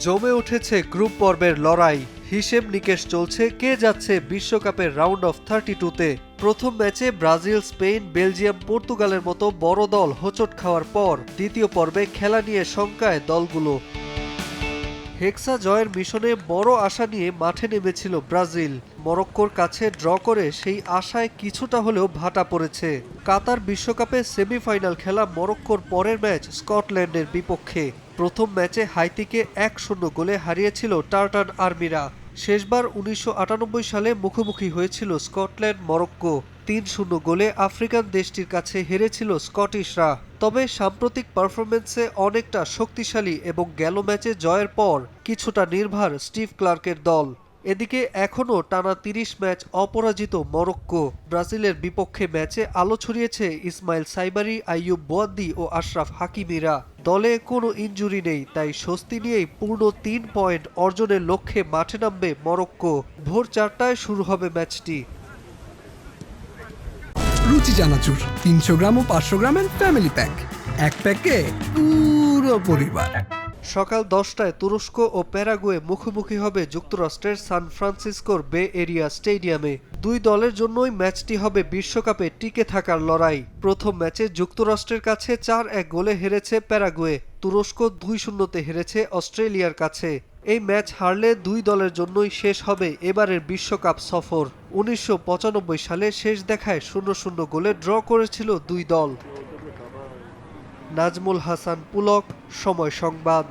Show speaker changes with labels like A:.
A: জমে উঠেছে গ্রুপ পর্বের লড়াই। হিসেব নিকেশ চলছে কে যাচ্ছে বিশ্বকাপের রাউন্ড অফ 32-তে। প্রথম ম্যাচে ব্রাজিল, স্পেন, বেলজিয়াম, পর্তুগালের মতো বড় দল হোঁচট খাওয়ার পর দ্বিতীয় পর্বে খেলা নিয়ে শঙ্কায় দলগুলো। হেক্সা জয়ের মিশনে বড় আশা নিয়ে মাঠে নেমেছিল ব্রাজিল। মরক্কোর কাছে ড্র করে সেই আশায় কিছুটা হলেও ভাটা পড়েছে। কাতার বিশ্বকাপে সেমিফাইনাল খেলা মরক্কোর পরের ম্যাচ স্কটল্যান্ডের বিপক্ষে। প্রথম ম্যাচে হাইতিকে 1-0 গোলে হারিয়েছিল টার্টান আর্মিরা। শেষবার 1998 সালে মুখোমুখি হয়েছিল স্কটল্যান্ড মরক্কো। 3-0 গোলে আফ্রিকান দেশটির কাছে হেরেছিল স্কটিশরা। তবে সাম্প্রতিক পারফরম্যান্সে অনেকটা শক্তিশালী এবং গেল ম্যাচে জয়ের পর কিছুটা নির্ভার স্টিভ ক্লার্কের দল। এদিকে এখনও টানা 30 ম্যাচ অপরাজিত মরক্কো। ব্রাজিলের বিপক্ষে ম্যাচে আলো ছড়িয়েছে ইসমাইল সাইবারি, আইয়ুব বোয়াদ্দি ও আশরাফ হাকিমিরা। দলে কোনো ইনজুরি নেই, তাই স্বস্তি নিয়েই পূর্ণ 3 পয়েন্ট অর্জনের লক্ষ্যে মাঠে নামবে মরক্কো। ভোর 4টায় শুরু হবে ম্যাচটি।
B: রুচি চানাচুর 300 গ্রাম ও 500 গ্রামের ফ্যামিলি প্যাক, এক প্যাকে পুরো পরিবার।
A: সকাল 10টায় তুরস্ক ও প্যারাগুয়ে মুখোমুখি হবে যুক্তরাষ্ট্রের সান ফ্রান্সিসকোর বে এরিয়া স্টেডিয়ামে। দুই দলের জন্যই ম্যাচটি হবে বিশ্বকাপে টিকে থাকার লড়াই। প্রথম ম্যাচে যুক্তরাষ্ট্রের কাছে 4-1 গোলে হেরেছে প্যারাগুয়ে। তুরস্ক 2-0-তে হেরেছে অস্ট্রেলিয়ার কাছে। এই ম্যাচ হারলে দুই দলের জন্যই শেষ হবে এবারের বিশ্বকাপ সফর। 1995 সালে শেষ দেখায় 0-0 গোলে ড্র করেছিল দুই দল। নাজমুল হাসান পুলক, সময় সংবাদ।